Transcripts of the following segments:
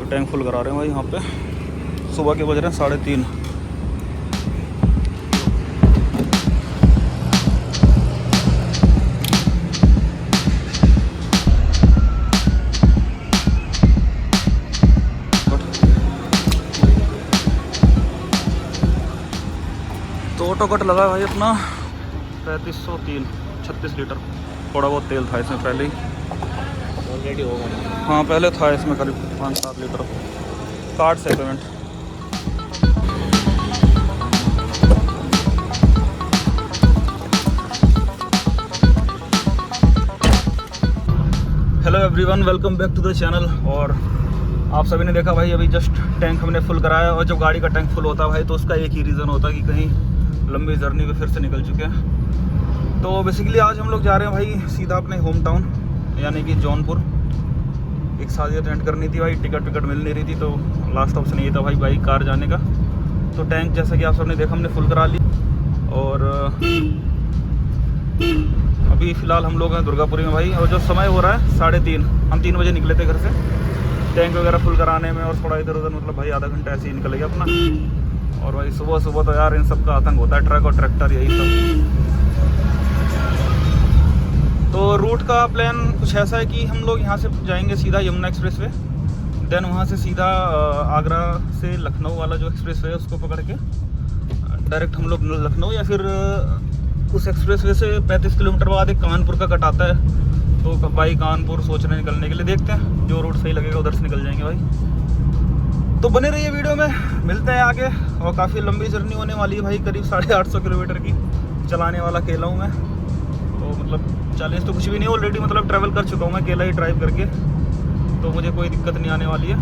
तो tank full करा रहे हैं भाई यहाँ पे। सुबह के बज रहे हैं 3:30। तो ऑटो कट लगा भाई अपना 3503 36 लीटर। थोड़ा बहुत तेल था इसमें पहले ही, ऑलरेडी होगा। हाँ पहले था इसमें करीब 5-7 लीटर। कार्ड से payment. Hello everyone, welcome back to the channel. और आप सभी ने देखा भाई अभी जस्ट टैंक हमने फुल कराया। और जब गाड़ी का टैंक फुल होता है भाई तो उसका एक ही रीज़न होता है कि कहीं लंबी जर्नी पे फिर से निकल चुके हैं। तो बेसिकली आज हम लोग जा रहे हैं भाई सीधा अपने होम टाउन यानी कि जौनपुर। एक शादी अटेंड करनी थी भाई, टिकट मिल नहीं रही थी तो लास्ट ऑप्शन ये था भाई बाइक कार जाने का। तो टैंक जैसा कि आप सबने देखा हमने फुल करा ली। और अभी फ़िलहाल हम लोग हैं दुर्गापुरी में भाई। और जो समय हो रहा है 3:30, हम 3 बजे निकले थे घर से टैंक वगैरह फुल कराने में। और थोड़ा इधर उधर मतलब भाई आधा घंटा ऐसे ही निकल गया अपना। और भाई सुबह तो यार इन सब का आतंक होता है, ट्रक और ट्रैक्टर यही सब। तो रूट का प्लान कुछ ऐसा है कि हम लोग यहाँ से जाएंगे सीधा यमुना एक्सप्रेस वे, देन वहाँ से सीधा आगरा से लखनऊ वाला जो एक्सप्रेस वे है उसको पकड़ के डायरेक्ट हम लोग लखनऊ, या फिर उस एक्सप्रेस वे से 35 किलोमीटर बाद एक कानपुर का कट आता है। तो भाई कानपुर सोच रहे निकलने के लिए, देखते हैं जो रूट सही लगेगा उधर से निकल जाएंगे भाई। तो बने रहिए वीडियो में, मिलते हैं आगे। और काफ़ी लंबी जर्नी होने वाली है भाई, करीब 850 किलोमीटर की चलाने वाला अकेला हूँ मैं। तो मतलब 40 तो कुछ भी नहीं, ऑलरेडी मतलब ट्रैवल कर चुका हूँ मैं अकेला ही ड्राइव करके, तो मुझे कोई दिक्कत नहीं आने वाली है।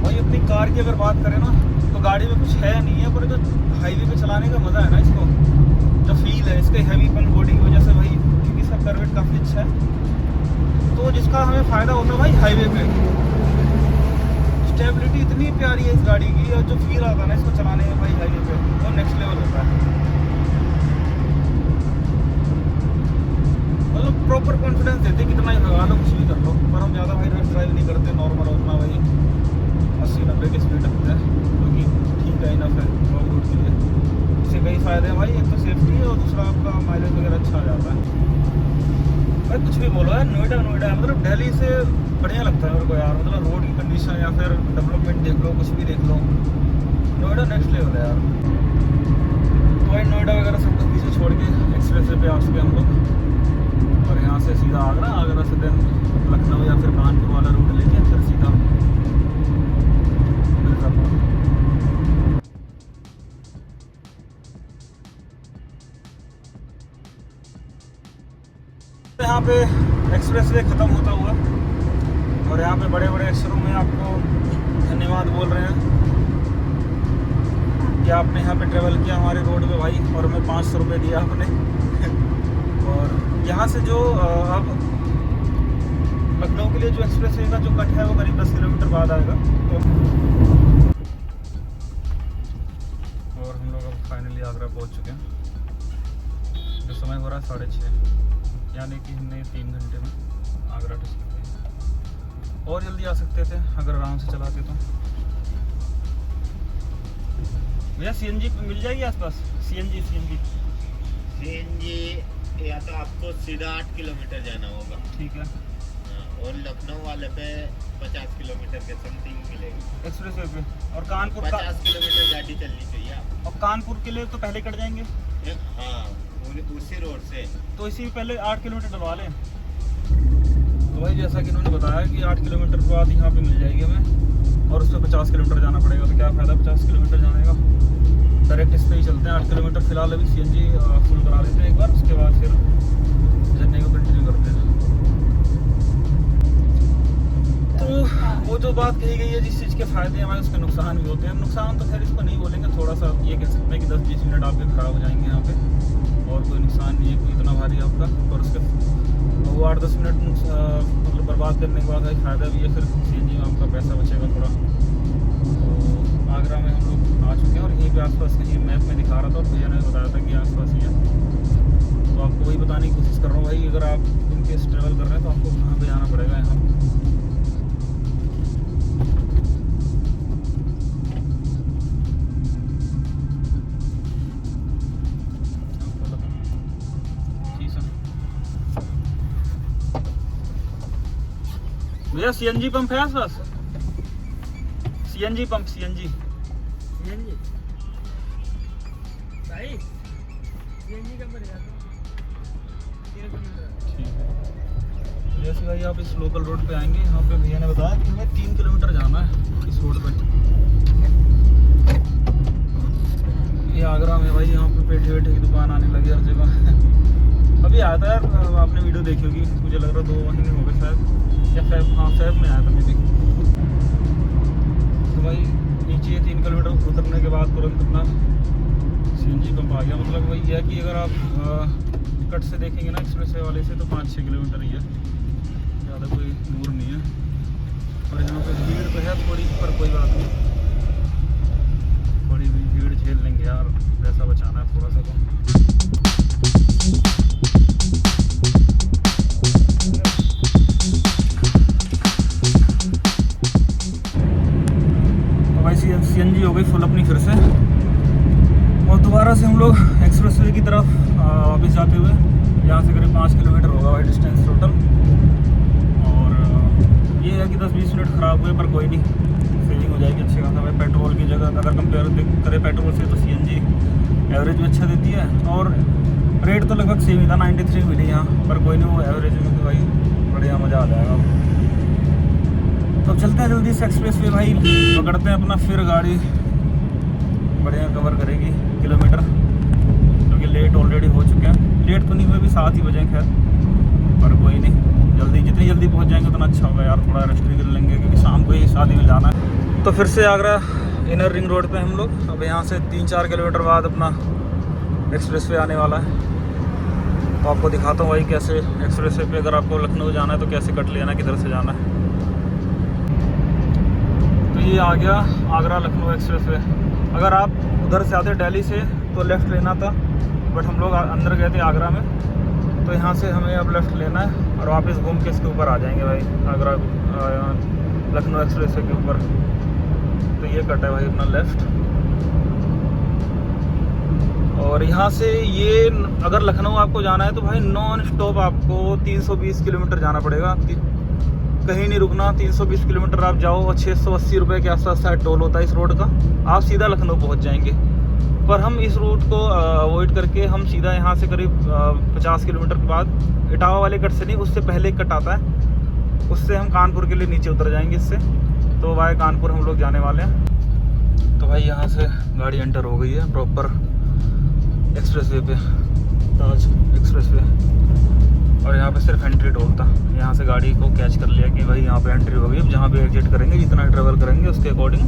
भाई अपनी कार की अगर बात करें ना तो गाड़ी में कुछ है नहीं है, पर जो हाईवे पे चलाने का मज़ा है ना, इसको जो फील है इसके हैवीपन बॉडी की वजह से भाई, क्योंकि इसका करवेट काफ़ी अच्छा है तो जिसका हमें फ़ायदा होता है भाई हाईवे पे। स्टेबिलिटी इतनी प्यारी है इस गाड़ी की, और जो फील आता है ना इसको चलाने में भाई हाईवे पे वो नेक्स्ट लेवल होता है। मतलब प्रॉपर कॉन्फिडेंस देते कितना ही भगा लो कुछ भी कर लो, पर हम ज़्यादा भाई रश ड्राइव नहीं करते, नॉर्मल अपना भाई 80-90 की स्पीड रखते हैं, क्योंकि ठीक है इनफ है लॉन्ग रूट के लिए। इससे कई फ़ायदे हैं भाई, एक तो सेफ्टी है और दूसरा आपका माइलेज वगैरह अच्छा आ जाता है। भाई कुछ भी बोलो यार, नोएडा मतलब दिल्ली से बढ़िया लगता है मेरे को यार। मतलब रोड की कंडीशन या फिर डेवलपमेंट देख लो, कुछ भी देख लो, नोएडा नेक्स्ट लेवल है यार। तो भाई नोएडा वगैरह सब कुछ पीछे छोड़ के एक्सप्रेस वे पे आ चुके हम लोग। और यहाँ से सीधा आगरा से देन लखनऊ या फिर कानपुर वाला रूट लेके फिर सीधा मिर्ज़ापुर। यहाँ पे एक्सप्रेस वे ख़त्म होता हुआ और यहाँ पे बड़े बड़े अक्षरों में आपको धन्यवाद बोल रहे हैं कि आपने यहाँ पे ट्रेवल किया हमारे रोड पे भाई, और हमें 500 रुपये दिया आपने। और यहाँ से जो अब लखनऊ के लिए जो एक्सप्रेस वे का जो कट है वो करीब 10 किलोमीटर बाद आएगा। तो और हम लोग अब फाइनली आगरा पहुँच चुके हैं। जो समय हो रहा है 6:30, यानी कि हमने 3 घंटे में आगरा टच कर दिया। और जल्दी आ सकते थे अगर आराम से चलाते तो। भैया सीएनजी मिल जाएगी आसपास? सीएनजी या तो आपको सीधा 8 किलोमीटर जाना होगा। ठीक है। और लखनऊ वाले पे 50 किलोमीटर के समथिंग मिलेगी एक्सप्रेस वे पे। और कानपुर 50 किलोमीटर गाड़ी चलनी चाहिए आपको। और कानपुर के लिए तो पहले कट जाएंगे। हाँ उसी रोड से, तो इसी पहले 8 किलोमीटर डलवा लें। तो भाई जैसा कि इन्होंने बताया कि 8 किलोमीटर बाद यहाँ पे मिल जाएगी हमें, और उस पर 50 किलोमीटर जाना पड़ेगा। तो क्या फ़ायदा 50 किलोमीटर जाने का, डायरेक्ट इस पर ही चलते हैं 8 किलोमीटर। फिलहाल अभी सीएनजी फुल करा लेते हैं एक बार, उसके बाद फिर जर्नी को कंटिन्यू करते हैं। तो वो जो बात कही गई है जिस चीज़ के फ़ायदे हैं भाई उसके नुकसान भी होते हैं। नुकसान तो खैर इसको नहीं बोलेंगे, थोड़ा सा ये कह सकते हैं कि 10-20 मिनट आपके ख़राब हो जाएंगे यहाँ पे, और कोई नुकसान नहीं है कोई इतना भारी आपका। और उसके वो 8-10 मिनट मतलब बर्बाद करने के बाद भाई फ़ायदा भी है, फिर सीएनजी में आपका पैसा बचेगा थोड़ा। आसपास कहीं मैप में दिखा रहा था और भैया ने बताया था कि आसपास ही है। तो आपको वही बताने की कोशिश कर रहा हूँ भाई, अगर आप इनकेस ट्रैवल कर रहे हैं तो आपको कहाँ पे जाना पड़ेगा यहाँ। भैया सीएनजी पंप है आसपास? सीएनजी पंप, सीएनजी भाई सीएनजी का पड़ेगा ठीक है। जैसे भाई आप इस लोकल रोड पे आएंगे, यहाँ पे भैया ने बताया कि हमें 3 किलोमीटर जाना है इस रोड पे। ये आगरा में भाई, यहाँ पे पेठे वेठे की दुकान आने लगी हर जगह। अभी आया था यार, आपने वीडियो देखी होगी, मुझे लग रहा 2 महीने हो गए शायद, या फेब में आया था मैं भी। तो भाई नीचे 3 किलोमीटर उतरने के बाद तुरंत अपना सीएनजी पंप आ गया। मतलब वही है कि अगर आप कट से देखेंगे ना एक्सप्रेस वे वाले से तो 5-6 किलोमीटर ही है, ज़्यादा कोई दूर नहीं है। और यहाँ पे भीड़ तो है थोड़ी, पर कोई बात नहीं, थोड़ी भीड़ झेल लेंगे यार, पैसा बचाना है थोड़ा सा तो। सीएनजी हो गई फुल अपनी फिर से, और दोबारा से हम लोग एक्सप्रेसवे की तरफ वापस जाते हुए, यहाँ से करीब 5 किलोमीटर होगा भाई डिस्टेंस टोटल। और ये है कि 10-20 मिनट ख़राब हुए पर कोई नहीं, सेविंग हो जाएगी अच्छी खासा भाई। पेट्रोल की जगह अगर कंपेयर करें पेट्रोल से तो सीएनजी एवरेज भी अच्छा देती है, और रेट तो लगभग सेम ही था, 93 मिली यहाँ, पर कोई नहीं, वो एवरेज में तो भाई बढ़िया मज़ा आ जाएगा। तो चलते हैं जल्दी से एक्सप्रेस वे भाई, पकड़ते हैं अपना, फिर गाड़ी बढ़िया कवर करेगी किलोमीटर, क्योंकि लेट ऑलरेडी हो चुके हैं। लेट तो नहीं हुए, भी 7 ही बजे खैर, पर कोई नहीं, जल्दी जितनी जल्दी पहुंच जाएंगे उतना अच्छा होगा यार। थोड़ा रेस्ट भी कर लेंगे क्योंकि शाम को ही शादी में जाना है। तो फिर से आगरा इनर रिंग रोड पे हम लोग, अब यहाँ से 3-4 किलोमीटर बाद अपना एक्सप्रेस वे आने वाला है। तो आपको दिखाता हूँ भाई कैसे एक्सप्रेस वे पे अगर आपको लखनऊ जाना है तो कैसे कट लेना, किधर से जाना है। तो ये आ गया आगरा लखनऊ एक्सप्रेस वे। अगर आप उधर से आते दिल्ली से तो लेफ़्ट लेना था, बट हम लोग अंदर गए थे आगरा में, तो यहाँ से हमें अब लेफ़्ट लेना है और वापस घूम के इसके ऊपर आ जाएंगे भाई, आगरा लखनऊ एक्सप्रेस वे के ऊपर। तो ये कट है भाई अपना लेफ़्ट, और यहाँ से ये अगर लखनऊ आपको जाना है तो भाई नॉन स्टॉप आपको 320 किलोमीटर जाना पड़ेगा, कहीं नहीं रुकना। 320 किलोमीटर आप जाओ और 680 रुपये के आसपास शायद टोल होता है इस रोड का, आप सीधा लखनऊ पहुँच जाएंगे। पर हम इस रूट को अवॉइड करके हम सीधा यहाँ से करीब 50 किलोमीटर के बाद इटावा वाले कट से नहीं, उससे पहले एक कट आता है, उससे हम कानपुर के लिए नीचे उतर जाएंगे इससे। तो वाया कानपुर हम लोग जाने वाले हैं। तो भाई यहाँ से गाड़ी एंटर हो गई है प्रॉपर एक्सप्रेस वे पे, ताज एक्सप्रेस वे, और यहाँ पे सिर्फ एंट्री टोल था। यहाँ से गाड़ी को कैच कर लिया कि भाई यहाँ पे एंट्री हो गई, अब जहाँ पे एग्जिट करेंगे, जितना ट्रेवल करेंगे उसके अकॉर्डिंग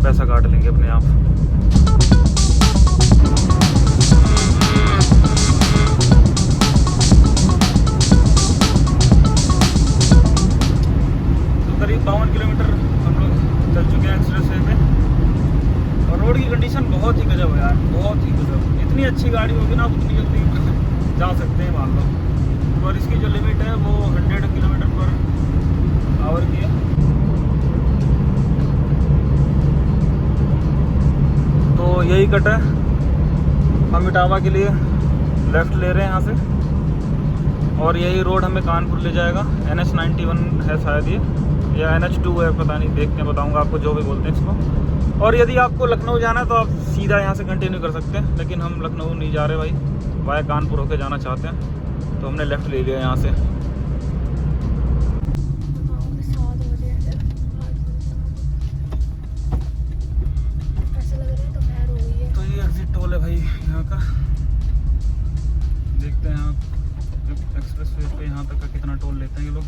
पैसा काट लेंगे अपने आप। तो करीब 52 किलोमीटर हम लोग चल चुके हैं एक्सप्रेस वे पे, और रोड की कंडीशन बहुत ही गजब है यार, बहुत ही गजब। इतनी अच्छी गाड़ी होगी ना, उतनी जल्दी जा सकते हैं मान लो। और इसकी जो लिमिट है वो 100 किलोमीटर पर आवर की है। तो यही कट है, हम इटावा के लिए लेफ़्ट ले रहे हैं यहाँ से, और यही रोड हमें कानपुर ले जाएगा। NH91 है शायद ये, या NH2 है, पता नहीं, देख के बताऊँगा आपको, जो भी बोलते हैं इसको। और यदि आपको लखनऊ जाना है तो आप सीधा यहाँ से कंटिन्यू कर सकते हैं, लेकिन हम लखनऊ नहीं जा रहे भाई, वाया कानपुर होके जाना चाहते हैं, तो हमने लेफ़्ट ले लिया यहाँ से। तो ये एग्जिट टोल है भाई यहाँ का, देखते हैं एक्सप्रेस वे पे यहाँ तक का कितना टोल लेते हैं ये लोग।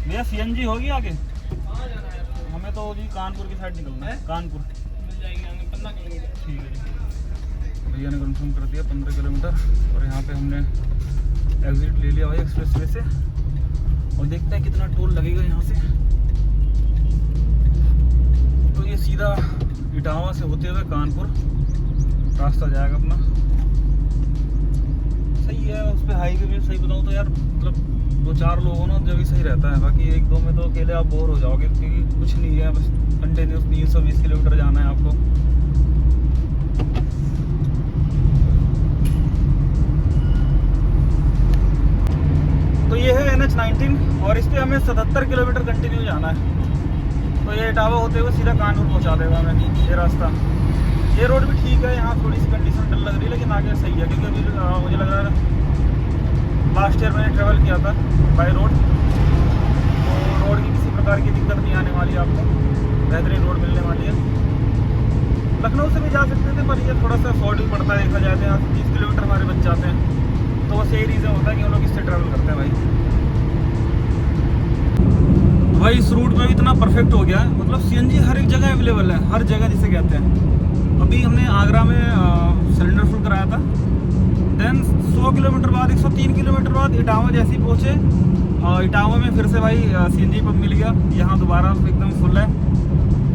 भैया सीएनजी होगी आगे? हमें तो जी कानपुर की साइड निकलना है, कानपुर मिल जाएगी आगे 15 किलोमीटर। ठीक है जी, भैया ने कंफर्म कर दिया 15 किलोमीटर, और यहाँ पे हमने एग्जिट ले लिया भाई एक्सप्रेस वे से, और देखते हैं कितना टोल लगेगा यहाँ से। तो ये सीधा इटावा से होते हुए कानपुर रास्ता जाएगा अपना। सही है, उस पर हाईवे में सही बताऊँ तो यार मतलब 2-4 लोग हो ना जब भी सही रहता है, बाकी 1-2 में तो अकेले आप बोर हो जाओगे क्योंकि कुछ नहीं है, बस कंटिन्यूस 320 किलोमीटर जाना है आपको। तो ये है NH-19 और इस पर हमें 77 किलोमीटर कंटिन्यू जाना है। तो ये इटावा होते हुए सीधा कानपुर पहुंचा देगा हमें ये रास्ता। ये रोड भी ठीक है, यहाँ थोड़ी सी कंडीशन डल लग रही है लेकिन आगे सही है, क्योंकि अभी मुझे लग रहा है लास्ट ईयर मैंने ट्रैवल किया था बाय रोड, तो रोड की किसी प्रकार की दिक्कत नहीं आने वाली, आपको बेहतरीन रोड मिलने वाली है। लखनऊ से भी जा सकते थे पर ये थोड़ा सा शॉर्ट ही पड़ता है, देखा जाए तो यहाँ से 30 किलोमीटर हमारे बच जाते हैं, तो बस यही रीज़न होता है कि हम लोग इससे ट्रैवल करते हैं भाई इस रूट में भी इतना परफेक्ट हो गया है, मतलब सीएनजी हर एक जगह अवेलेबल है, हर जगह जिसे कहते हैं। अभी हमने आगरा में सिलेंडर फुल कराया था, देन 100 किलोमीटर बाद 103 किलोमीटर बाद इटावा जैसे ही पहुँचे, इटावा में फिर से भाई सीएनजी पंप मिल गया, यहाँ दोबारा एकदम फुल है।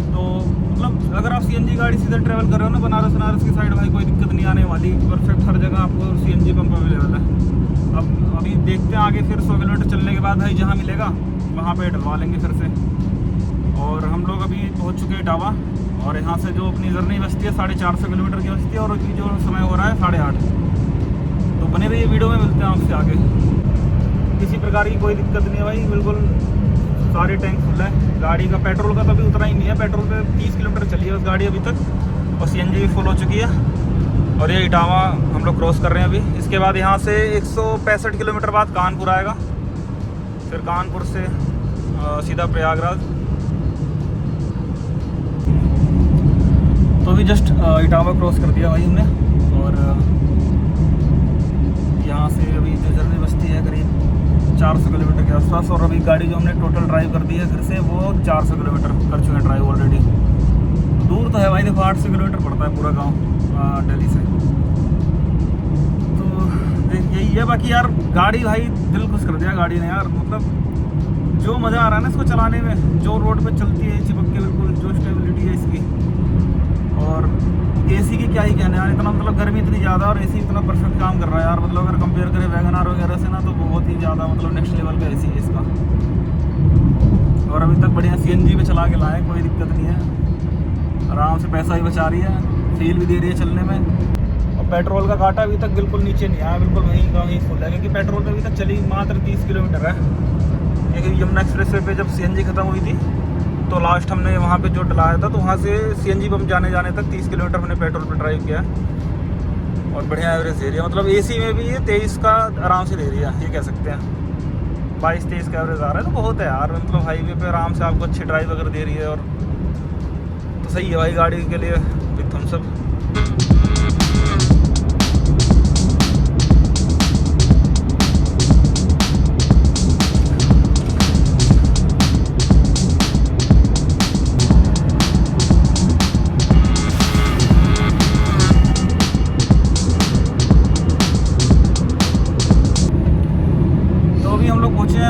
तो मतलब अगर आप सीएनजी गाड़ी सीधे ट्रैवल कर रहे हो ना बनारस की साइड, भाई कोई दिक्कत नहीं आने वाली, परफेक्ट हर जगह आपको सीएनजी पंप अवेलेबल है। अब अभी देखते हैं आगे फिर 100 किलोमीटर चलने के बाद भाई जहाँ मिलेगा वहाँ पे डलवा लेंगे फिर से। और हम लोग अभी पहुँच चुके हैं इटावा, और यहाँ से जो अपनी जर्नी बचती है 450 किलोमीटर की बचती है, और अभी जो समय हो रहा है 8:30। तो बने रहिए वीडियो में, मिलते हैं आपसे आगे। किसी प्रकार की कोई दिक्कत नहीं है भाई, बिल्कुल सारे टैंक फुल है। गाड़ी का पेट्रोल का तो अभी उतना ही नहीं है, पेट्रोल पे 30 किलोमीटर चली है उस गाड़ी अभी तक, और सीएनजी भी फुल हो चुकी है। और ये इटावा हम लोग क्रॉस कर रहे हैं अभी। इसके बाद यहाँ से 165 किलोमीटर बाद कानपुर आएगा, फिर कानपुर से सीधा प्रयागराज। तो अभी जस्ट इटावा क्रॉस कर दिया भाई हमने, और यहाँ से अभी जो जर्नी बचती है करीब 400 किलोमीटर के आसपास, और अभी गाड़ी जो हमने टोटल ड्राइव कर दी है घर से वो 400 किलोमीटर कर चुके हैं ड्राइव ऑलरेडी। दूर तो है भाई, देखो 800 किलोमीटर पड़ता है पूरा गांव दिल्ली से। तो यही है, बाकी यार गाड़ी भाई दिल खुश कर दिया गाड़ी ने यार, मतलब जो मज़ा आ रहा है ना इसको चलाने में, जो रोड पे चलती है चिपक के बिल्कुल, जो स्टेबिलिटी है इसकी। और एसी की क्या ही कहना यार, इतना मतलब गर्मी इतनी ज़्यादा और एसी इतना परफेक्ट काम कर रहा है यार, मतलब अगर कंपेयर करें वैगनआर वगैरह से ना तो बहुत ही ज़्यादा मतलब नेक्स्ट लेवल का एसी है इसका। और अभी तक बढ़िया सीएनजी पे चला के लाए, कोई दिक्कत नहीं है, आराम से पैसा भी बचा रही है, फील भी दे रही है चलने में। और पेट्रोल का कांटा अभी तक बिल्कुल नीचे नहीं आया, बिल्कुल वहीं का वहीं फुल है, क्योंकि पेट्रोल पे अभी तक चली मात्र 30 किलोमीटर है। क्योंकि यमुना एक्सप्रेस वे पे जब सीएनजी खत्म हुई थी तो लास्ट हमने वहाँ पे जो डलाया था, तो वहाँ से सीएनजी पंप जाने तक 30 किलोमीटर हमने पेट्रोल पे ड्राइव किया, और बढ़िया एवरेज दे रही है। मतलब एसी में भी ये 23 का आराम से दे रही है, ये कह सकते हैं 22-23 का एवरेज आ रहा है, तो बहुत है यार, मतलब हाईवे पे आराम से आपको अच्छी ड्राइव अगर दे रही है, और तो सही है भाई गाड़ी के लिए विद थम्स अप।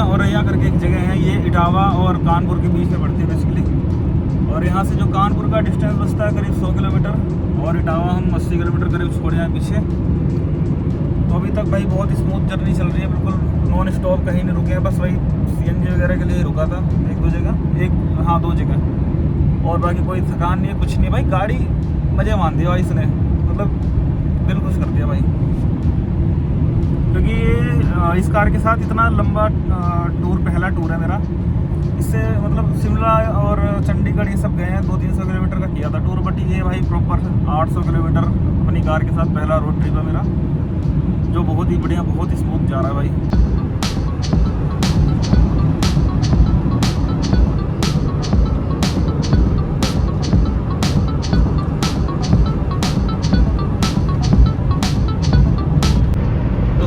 औरैया करके एक जगह है, ये इटावा और कानपुर के बीच में पड़ती है बेसिकली। और यहाँ से जो कानपुर का डिस्टेंस बचता है करीब 100 किलोमीटर, और इटावा हम 80 किलोमीटर करीब छोड़े हैं पीछे। तो अभी तक भाई बहुत स्मूथ जर्नी चल रही है, बिल्कुल नॉन स्टॉप कहीं नहीं रुके हैं, बस वही सीएनजी वगैरह के लिए रुका था 1-2 जगह, 2 जगह, और बाकी कोई थकान नहीं है, कुछ नहीं भाई। गाड़ी मज़े मान दिया भाई इसने, मतलब दिल खुश कर दिया भाई, क्योंकि इस कार के साथ इतना लंबा टूर पहला टूर है मेरा। इससे मतलब शिमला और चंडीगढ़ ये सब गए हैं, 200-300 किलोमीटर का किया था टूर, बट ये भाई प्रॉपर 800 किलोमीटर अपनी कार के साथ पहला रोड ट्रिप है मेरा, जो बहुत ही बढ़िया, बहुत ही स्मूथ जा रहा है भाई।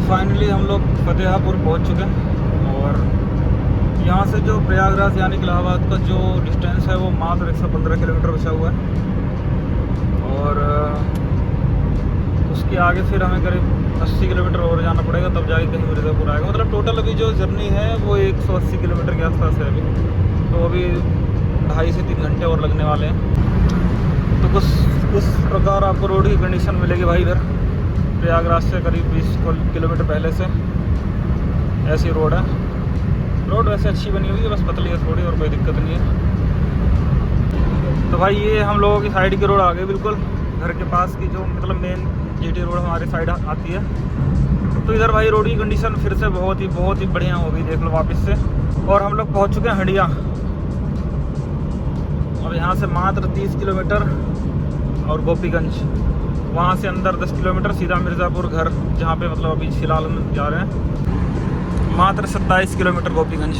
फाइनली हम लोग फतेहापुर पहुंच चुके हैं, और यहाँ से जो प्रयागराज यानी कि इलाहाबाद का जो डिस्टेंस है वो मात्र 115 किलोमीटर बचा हुआ है, और उसके आगे फिर हमें करीब 80 किलोमीटर और जाना पड़ेगा, तब जाके कहीं मिर्ज़ापुर आएगा। मतलब टोटल अभी जो जर्नी है वो 180 किलोमीटर के आसपास है अभी, तो अभी 2.5 से 3 घंटे और लगने वाले हैं। तो कुछ इस प्रकार आपको रोड की कंडीशन मिलेगी भाई इधर प्रयागराज से करीब 20 किलोमीटर पहले से ऐसी रोड है। रोड वैसे अच्छी बनी हुई है, बस पतली है थोड़ी और कोई दिक्कत नहीं है। तो भाई ये हम लोगों की साइड की रोड आ गई बिल्कुल घर के पास की, जो मतलब मेन जीटी रोड हमारी साइड आती है। तो इधर भाई रोड की कंडीशन फिर से बहुत ही बढ़िया हो गई, देख लो वापस से। और हम लोग पहुंच चुके हैं हंडिया। अब यहाँ से मात्र 30 किलोमीटर और गोपीगंज, वहाँ से अंदर 10 किलोमीटर सीधा मिर्ज़ापुर घर, जहाँ पे मतलब अभी फ़िलहाल हम जा रहे हैं। मात्र 27 किलोमीटर गोपीगंज।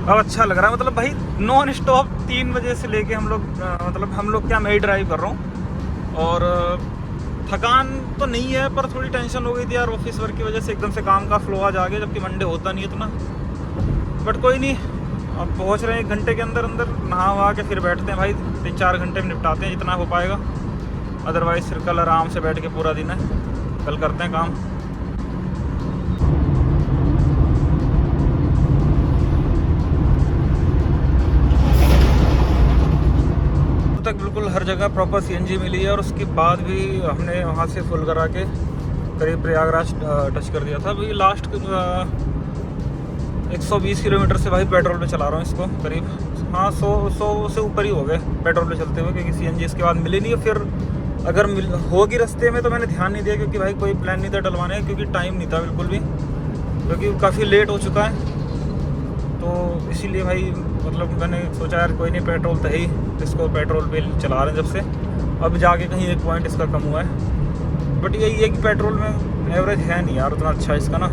अब अच्छा लग रहा है, मतलब भाई नॉन स्टॉप 3 बजे से लेके हम लोग क्या मैं ही ड्राइव कर रहा हूँ। और थकान तो नहीं है, पर थोड़ी टेंशन हो गई थी यार ऑफिस वर्क की वजह से, एकदम से काम का फ्लो आज आ गया, जबकि मंडे होता नहीं है इतना। बट कोई नहीं, अब पहुंच रहे हैं 1 घंटे के अंदर नहा वहा के फिर बैठते हैं भाई, 3-4 घंटे में निपटाते हैं जितना हो पाएगा। अदरवाइज़ फिर कल आराम से बैठ के पूरा दिन है, कल करते हैं काम। तक बिल्कुल हर जगह प्रॉपर सीएनजी मिली है, और उसके बाद भी हमने वहाँ से फुल करा के करीब प्रयागराज टच कर दिया था। अभी लास्ट 120 किलोमीटर से भाई पेट्रोल पे चला रहा हूँ इसको करीब। हाँ 100 से ऊपर ही हो गए पेट्रोल पे चलते हुए, क्योंकि सीएनजी इसके बाद मिली नहीं। फिर अगर होगी रास्ते में तो मैंने ध्यान नहीं दिया, क्योंकि भाई कोई प्लान नहीं था डलवाने का, क्योंकि टाइम नहीं था बिल्कुल भी, क्योंकि काफ़ी लेट हो चुका है। तो इसीलिए भाई मतलब मैंने सोचा यार कोई नहीं, पेट्रोल तो है ही, इसको पेट्रोल पे चला रहे हैं जब से। अब जाके कहीं 1 पॉइंट इसका कम हुआ है, बट यही है कि पेट्रोल में एवरेज है नहीं यार उतना अच्छा इसका ना,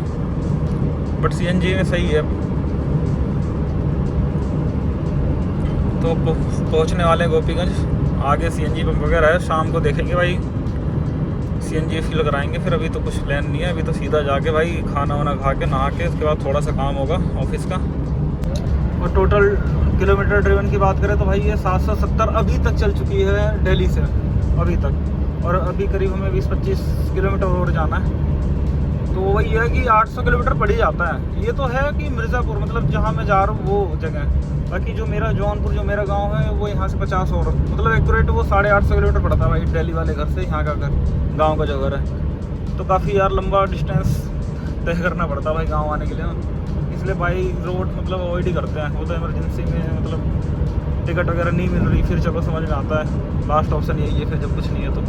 बट सीएनजी में सही है। तो पहुंचने वाले हैं गोपीगंज, आगे सीएनजी पंप वगैरह है, शाम को देखेंगे भाई सीएनजी फिल कराएंगे। फिर अभी तो कुछ प्लान नहीं है, अभी तो सीधा जाके भाई खाना वाना खा के नहा के उसके बाद थोड़ा सा काम होगा ऑफिस का। और टोटल किलोमीटर ड्रिवन की बात करें तो भाई ये 770 अभी तक चल चुकी है दिल्ली से अभी तक, और अभी करीब हमें 20-25 किलोमीटर और जाना है। तो वही है कि 800 किलोमीटर पड़ ही जाता है। ये तो है कि मिर्ज़ापुर मतलब जहाँ मैं जा रहा हूँ वो जगह, बाकी जो मेरा जौनपुर जो मेरा गांव है वो यहाँ से 50 और मतलब एक्यूरेट वो 850 किलोमीटर पड़ता है भाई दिल्ली वाले घर से यहाँ का घर, गाँव का जो घर है। तो काफ़ी यार लंबा डिस्टेंस तय करना पड़ता है भाई गाँव आने के लिए, इसलिए भाई रोड मतलब अवॉइड ही करते हैं। वो तो इमरजेंसी में मतलब टिकट वगैरह नहीं मिल रही, फिर चलो समझ में आता है लास्ट ऑप्शन यही है, फिर जब कुछ नहीं है तो।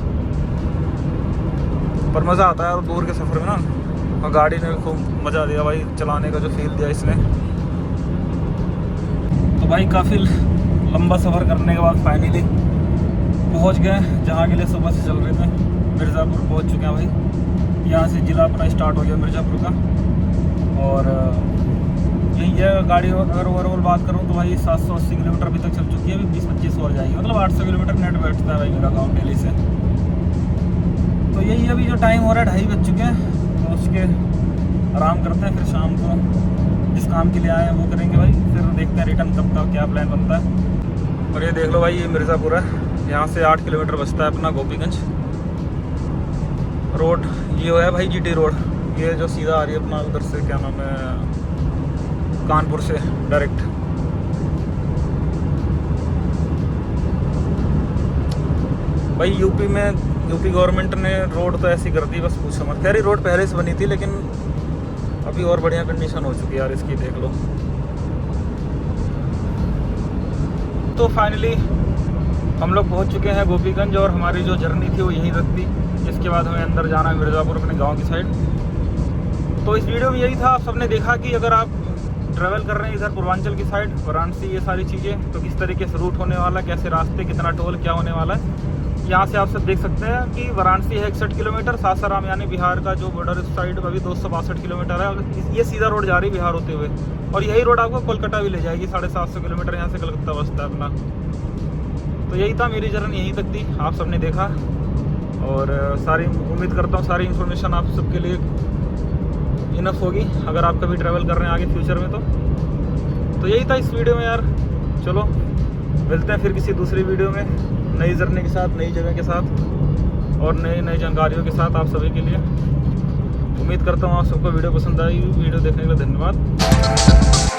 पर मज़ा आता है और दूर के सफ़र में ना, और गाड़ी ने खूब मज़ा दिया भाई, चलाने का जो फील दिया इसने। तो भाई काफ़ी लंबा सफ़र करने के बाद फाइनली पहुंच गए जहाँ के लिए सुबह से चल रहे थे। मिर्ज़ापुर पहुंच चुके हैं भाई, यहाँ से ज़िला अपना स्टार्ट हो गया मिर्ज़ापुर का। और यही है, गाड़ी अगर ओवरऑल बात करूँ तो भाई 780 किलोमीटर अभी तक चल चुकी है, अभी 20-25 और जाएगी, मतलब 800 किलोमीटर नेट बैठता है भाई मेरा गाँव दिल्ली से। तो यही अभी जो टाइम हो रहा है 2:30 बज चुके हैं, तो उसके आराम करते हैं, फिर शाम को जिस काम के लिए आए हैं वो करेंगे भाई, फिर देखते हैं रिटर्न कब का क्या प्लान बनता है। और ये देख लो भाई ये मिर्ज़ापुर है, यहाँ से 8 किलोमीटर बचता है अपना गोपीगंज रोड। ये है भाई जीटी रोड, ये जो सीधा आ रही है अपना उधर से क्या नाम है कानपुर से डायरेक्ट। भाई यूपी गवर्नमेंट ने रोड तो ऐसी कर दी बस पूछो मत। खैर रोड पहले से बनी थी, लेकिन अभी और बढ़िया कंडीशन हो चुकी है यार इसकी, देख लो। तो फाइनली हम लोग पहुंच चुके हैं गोपीगंज, और हमारी जो जर्नी थी वो यहीं तक थी। इसके बाद हमें अंदर जाना है मिर्ज़ापुर अपने गांव की साइड। तो इस वीडियो में यही था, आप सबने देखा कि अगर आप ट्रैवल कर रहे हैं इधर पूर्वांचल की साइड, वाराणसी, ये सारी चीज़ें, तो किस तरीके से रूट होने वाला, कैसे रास्ते, कितना टोल क्या होने वाला है। यहाँ से आप सब देख सकते हैं कि वाराणसी है 61 किलोमीटर, सासाराम यानी बिहार का जो बॉर्डर साइड अभी 262 किलोमीटर है। ये सीधा रोड जा रही है बिहार होते हुए, और यही रोड आपको कोलकाता भी ले जाएगी, 750 किलोमीटर यहाँ से कलकत्ता बसता है अपना। तो यही था मेरी जर्नी, यहीं तक थी, आप सबने देखा। और सारी उम्मीद करता हूँ सारी इन्फॉर्मेशन आप सबके लिए इनफ होगी, अगर आप कभी ट्रैवल कर रहे हैं आगे फ्यूचर में तो यही था इस वीडियो में यार। चलो मिलते हैं फिर किसी दूसरी वीडियो में, नई जर्नी के साथ, नई जगह के साथ, और नई जानकारियों के साथ आप सभी के लिए। उम्मीद करता हूँ आप सबको वीडियो पसंद आई। वीडियो देखने के लिए धन्यवाद।